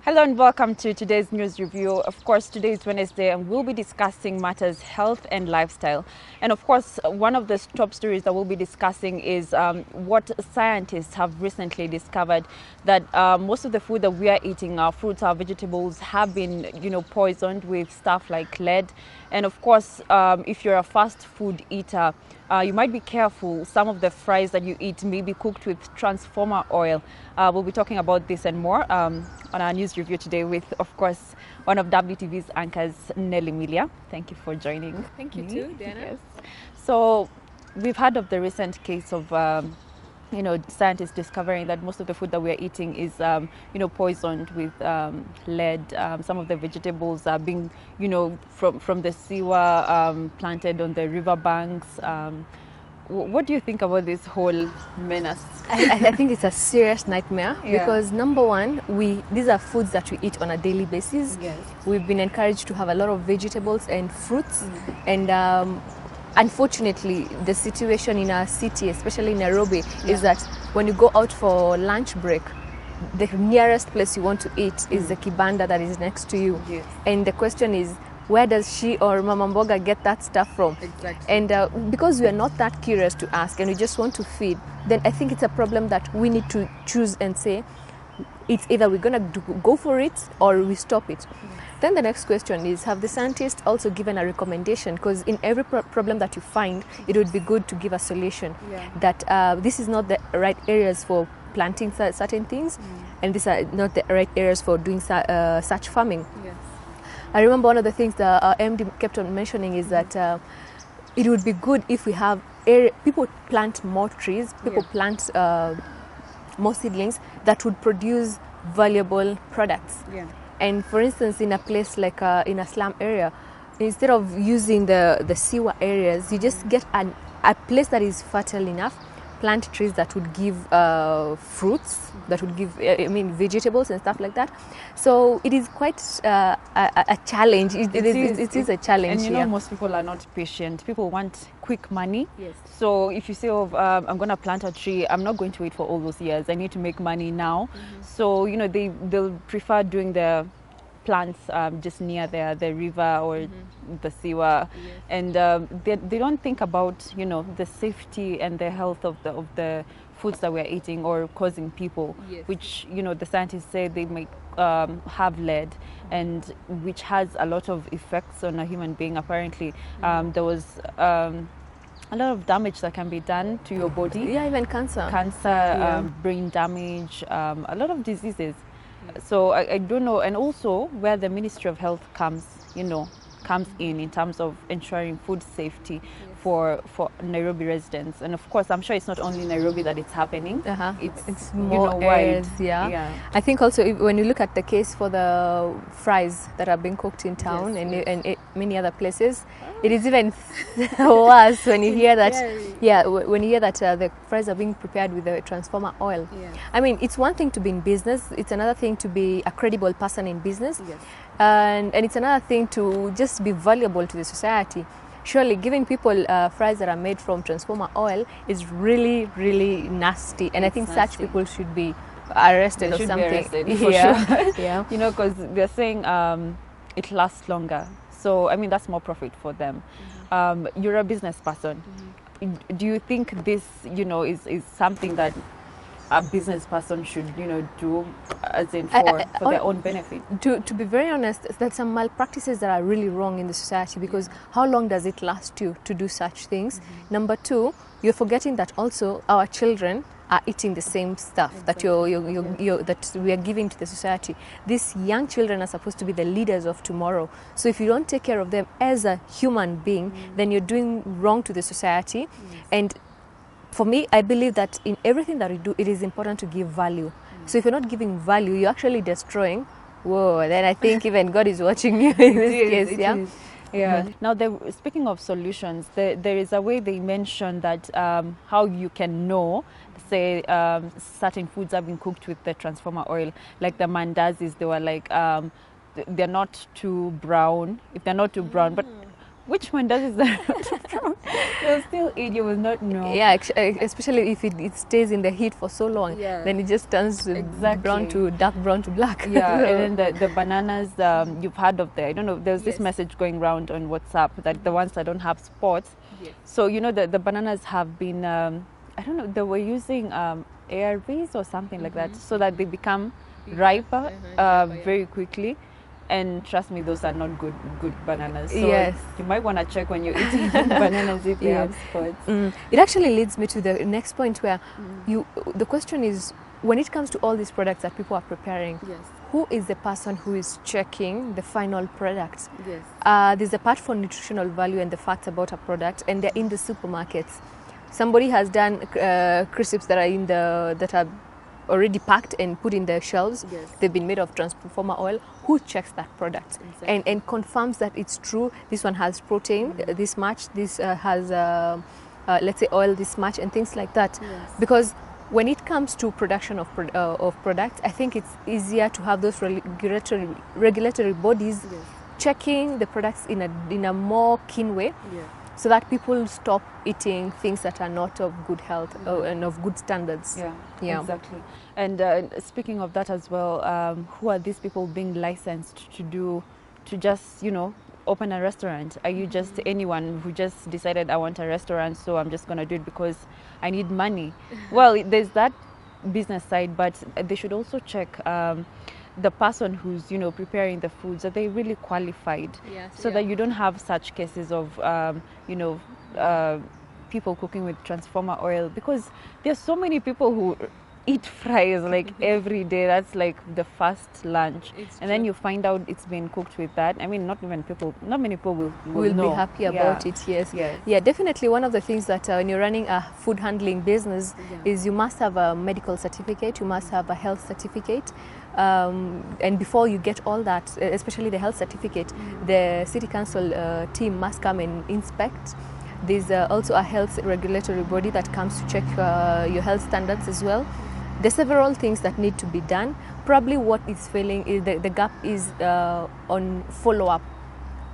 Hello and welcome to today's news review. Of course, today is Wednesday and we'll be discussing matters health and lifestyle. And of course, one of the top stories that we'll be discussing is what scientists have recently discovered, that most of the food that we are eating, our fruits, our vegetables, have been, poisoned with stuff like lead. And of course, if you're a fast food eater, you might be careful. Some of the fries that you eat may be cooked with transformer oil. We'll be talking about this and more on our news review today with, of course, one of WTV's anchors, Nelly Milia. Thank you for joining. Thank you too, Diana. Yes. So we've heard of the recent case of scientists discovering that most of the food that we're eating is, poisoned with lead. Some of the vegetables are being, from the sewer planted on the riverbanks. What do you think about this whole menace? I think it's a serious nightmare because number one, these are foods that we eat on a daily basis. Yes. We've been encouraged to have a lot of vegetables and fruits, and unfortunately, the situation in our city, especially in Nairobi, is that when you go out for lunch break, the nearest place you want to eat is the kibanda that is next to you. Yes. And the question is, where does she or Mama Mboga get that stuff from? Exactly. And because we are not that curious to ask and we just want to feed, then I think it's a problem that we need to choose and say, it's either we're going to go for it or we stop it. Then the next question is, have the scientists also given a recommendation? Because in every problem that you find, it would be good to give a solution. That this is not the right areas for planting certain things, and these are not the right areas for doing such farming. Yes. I remember one of the things that our MD kept on mentioning is that it would be good if we have people plant more trees, people plant more seedlings that would produce valuable products. Yeah. And for instance, in a place like in a slum area, instead of using the sewer areas, you just get a place that is fertile enough, plant trees that would give fruits, that would give vegetables and stuff like that. So it is quite a challenge. It is a challenge. And most people are not patient. People want quick money. Yes. So if you say, I'm going to plant a tree, I'm not going to wait for all those years. I need to make money now. So, they'll prefer doing the plants just near the river or the sewer, and they don't think about the safety and the health of the foods that we're eating or causing people, which the scientists say they might have lead, and which has a lot of effects on a human being. Apparently, there was a lot of damage that can be done to your body. Yeah, even cancer. Brain damage, a lot of diseases. So I don't know, and also where the Ministry of Health comes in terms of ensuring food safety for Nairobi residents. And of course, I'm sure it's not only Nairobi that it's happening. It's more areas, yeah. I think also when you look at the case for the fries that are being cooked in town and many other places, it is even worse when you hear that. When you hear that the fries are being prepared with the transformer oil. I mean, it's one thing to be in business, it's another thing to be a credible person in business, and it's another thing to just be valuable to the society. Surely giving people fries that are made from transformer oil is really, really nasty, and I think such people should be arrested or something. Be arrested, for sure. Yeah. Because they're saying it lasts longer. So I mean, that's more profit for them. You're a business person. Do you think this, is something that a business person should, do, as in for their own benefit? To be very honest, there's some malpractices that are really wrong in the society, because how long does it last you to do such things? Number two, you're forgetting that also our children are eating the same stuff that that we are giving to the society. These young children are supposed to be the leaders of tomorrow. So if you don't take care of them as a human being, then you're doing wrong to the society. And for me, I believe that in everything that we do, it is important to give value. So if you're not giving value, you're actually destroying. Whoa, then I think even God is watching you in this case. Yeah. Now, speaking of solutions, there is a way they mention that how you can know, say, certain foods have been cooked with the transformer oil, like the mandazis. They were like, they're not too brown. If they're not too brown, but which one does that? You'll still eat, you will not know. Yeah, especially if it stays in the heat for so long, Yeah. then it just turns brown to dark brown to black. Yeah, and then the bananas, you've heard of I don't know, there's this Yes. message going around on WhatsApp that the ones that don't have spots. Yes. So, you know, the bananas have been, I don't know, they were using ARVs or something like that so that they become riper very quickly. And trust me, those are not good bananas. So Yes. you might want to check when you're eating bananas if they have spots. It actually leads me to the next point where the question is, when it comes to all these products that people are preparing, Yes. who is the person who is checking the final product? Yes. There's a part for nutritional value and the facts about a product, and they're in the supermarkets. Somebody has done crisps that are already packed and put in the shelves. Yes. They've been made of transformer oil. Who checks that product and confirms that it's true? This one has protein this much. This has let's say oil this much, and things like that. Yes. Because when it comes to production of products, I think it's easier to have those regulatory bodies checking the products in a more keen way, so that people stop eating things that are not of good health and of good standards. Yeah, exactly. And speaking of that as well, who are these people being licensed to just, you know, open a restaurant? Are you just anyone who just decided I want a restaurant, so I'm just going to do it because I need money? Well, there's that business side, but they should also check the person who's, you know, preparing the foods. Are they really qualified? So that you don't have such cases of, you know, people cooking with transformer oil, because there's so many people who eat fries like every day. That's like the first lunch, and then you find out it's been cooked with that. I mean, not many people will be happy about it. Yes. Yeah, definitely. One of the things that when you're running a food handling business is you must have a medical certificate, you must have a health certificate. And before you get all that, especially the health certificate, the city council team must come and inspect. There's also a health regulatory body that comes to check your health standards as well. There's several things that need to be done. Probably what is failing is the gap is on follow-up,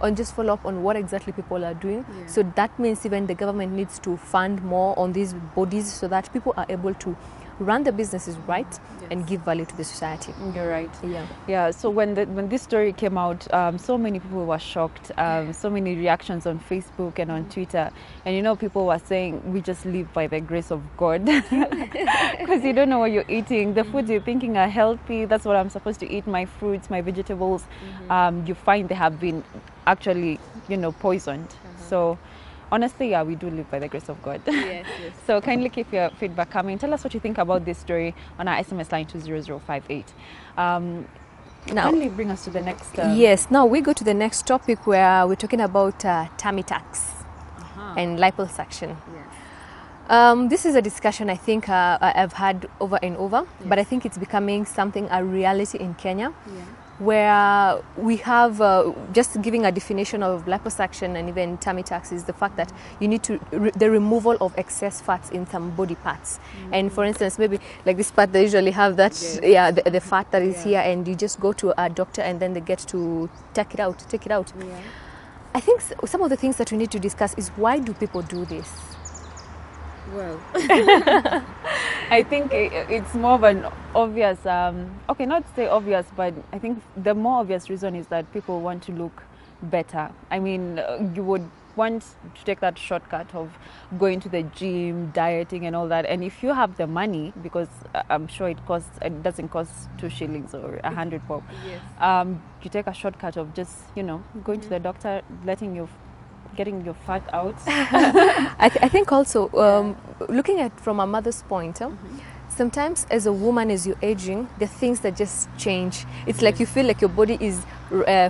on what exactly people are doing. So that means even the government needs to fund more on these bodies so that people are able to run the businesses right and give value to the society. You're right. Yeah. So when this story came out, so many people were shocked. So many reactions on Facebook and on Twitter, and you know, people were saying we just live by the grace of God, because you don't know what you're eating. The foods you're thinking are healthy. That's what I'm supposed to eat. My fruits, my vegetables. You find they have been actually, you know, poisoned. So honestly, yeah, we do live by the grace of God. Yes. So kindly keep your feedback coming. Tell us what you think about this story on our SMS line 20058. Now, kindly bring us to the next. Yes. Now we go to the next topic where we're talking about tummy tucks and liposuction. This is a discussion I think I've had over and over, but I think it's becoming a reality in Kenya. Where we have, just giving a definition of liposuction and even tummy tucks, is the fact that you need to, the removal of excess fats in some body parts. And for instance, maybe like this part, they usually have that, the fat that is here, and you just go to a doctor and then they get to take it out. I think some of the things that we need to discuss is, why do people do this? Well, I think it's more of an obvious, okay, not to say obvious, but I think the more obvious reason is that people want to look better. I mean, you would want to take that shortcut of going to the gym, dieting and all that. And if you have the money, because I'm sure it doesn't cost 2 shillings or 100 bob, you take a shortcut of just, you know, going to the doctor, getting your fat out. I think also, looking at from a mother's point, sometimes as a woman, as you're aging, the things that just change. It's like you feel like your body is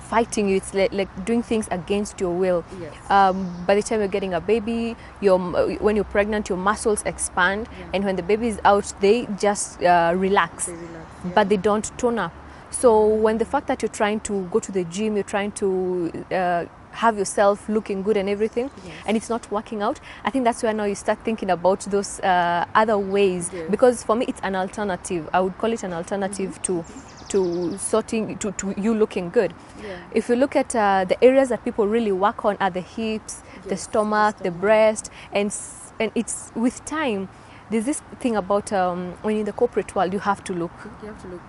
fighting you. It's like doing things against your will. By the time you're getting a baby, when you're pregnant, your muscles expand, and when the baby is out, they just relax, but they don't tone up. So when the fact that you're trying to go to the gym, you're trying to have yourself looking good and everything, and it's not working out, I think that's where now you start thinking about those other ways, because for me it's an alternative. I would call it an alternative to to sorting to you looking good. Yeah. If you look at the areas that people really work on are the hips, the stomach, the breast, and it's with time. There's this thing about when in the corporate world you have to look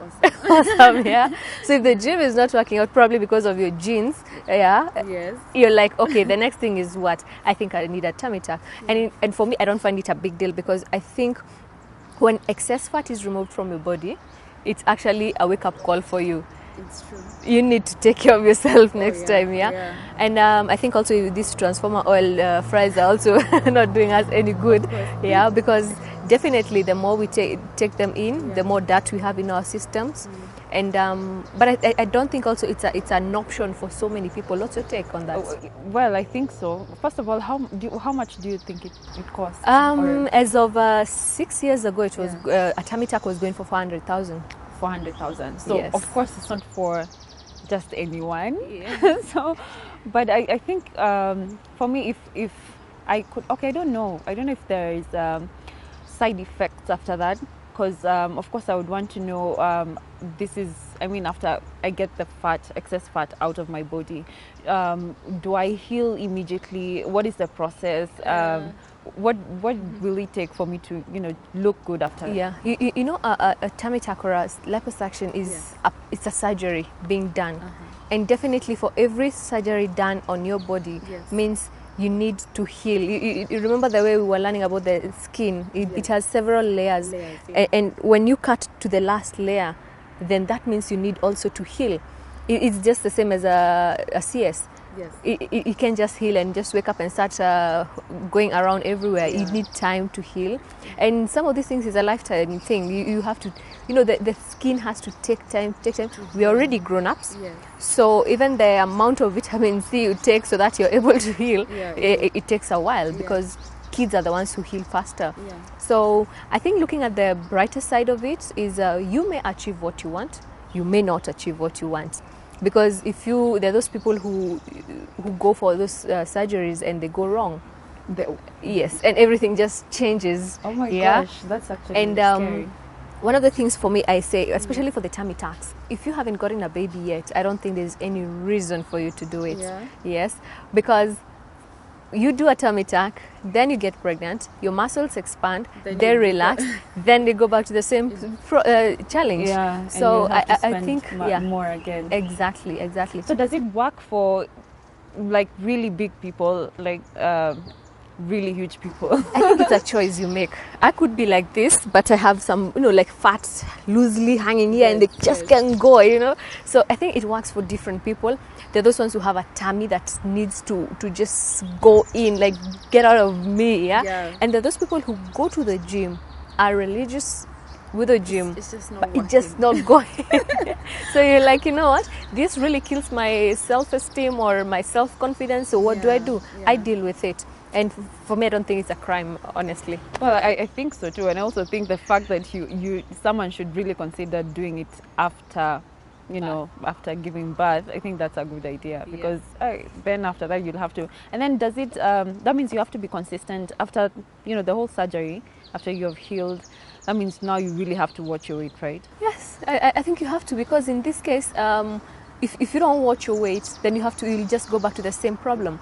awesome. awesome, yeah. So if the gym is not working out, probably because of your genes, yeah, Yes. you're like, okay, the next thing is what? I think I need a tummy tuck. And for me, I don't find it a big deal because I think when excess fat is removed from your body, it's actually a wake-up call for you. It's true. You need to take care of yourself next time, yeah? Yeah. And I think also these transformer oil fries are also not doing us any good, yeah, because definitely the more we take them in, the more dirt we have in our systems. And but I don't think also it's an option for so many people. What's your take on that? Well, I think so. First of all, how much do you think it costs? As of 6 years ago, it was a tummy tuck was going for 400,000. 400,000. So Yes. of course it's not for just anyone. Yeah. So, but I think for me, if I could, okay, I don't know if there is side effects after that, because of course I would want to know this is, I mean, after I get the excess fat out of my body, do I heal immediately? What is the process? What will it take for me to, you know, look good after? Yeah, you know, a tummy tuck or a liposuction is it's a surgery being done, and definitely for every surgery done on your body means you need to heal. You remember the way we were learning about the skin? It has several layers, and when you cut to the last layer, then that means you need also to heal. It's just the same as a CS. Yes. You can't just heal and just wake up and start going around everywhere. You need time to heal, and some of these things is a lifetime thing. You have to, you know, the skin has to take time. We are already grown ups, so even the amount of vitamin C you take so that you're able to heal, it takes a while because kids are the ones who heal faster. So I think looking at the brighter side of it is you may achieve what you want, you may not achieve what you want. Because there are those people who go for those surgeries and they go wrong. Yes, and everything just changes. Oh my gosh, that's actually scary. One of the things for me, I say, especially for the tummy tucks, if you haven't gotten a baby yet, I don't think there's any reason for you to do it. Yes, because you do a tummy tuck, then you get pregnant, your muscles expand, they relax, then they go back to the same challenge. Yeah, so and you have to I spend think more again. Exactly. So does it work for like really big people, like really huge people? I think it's a choice you make. I could be like this, but I have some, you know, like fat loosely hanging here and they just can't go, you know. So I think it works for different people. There are those ones who have a tummy that needs to just go in, like get out of me, yeah? And there are those people who go to the gym, are religious with the gym, it's just not but working. it's just not going. So you're like, you know what, this really kills my self-esteem or my self-confidence, so what do? I deal with it. And for me, I don't think it's a crime, honestly. Well, I think so too, and I also think the fact that someone should really consider doing it after, you know, after giving birth. I think that's a good idea because then after that you'll have to. And then does it? That means you have to be consistent after, you know, the whole surgery. After you have healed, that means now you really have to watch your weight, right? Yes, I think you have to, because in this case, if you don't watch your weight, then you'll just go back to the same problem.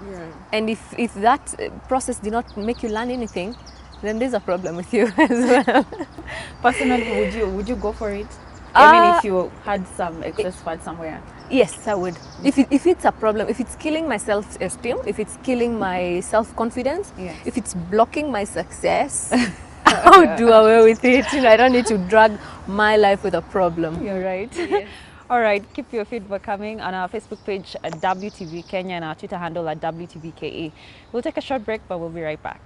And if that process did not make you learn anything, then there's a problem with you as well. Personally, would you go for it? I mean, if you had some excess fat somewhere. Yes, I would. If it's a problem, if it's killing my self-esteem, if it's killing my self-confidence, if it's blocking my success, I'll do away with it. You know, I don't need to drag my life with a problem. You're right. All right, keep your feedback coming on our Facebook page at WTV Kenya and our Twitter handle at WTVKA. We'll take a short break, but we'll be right back.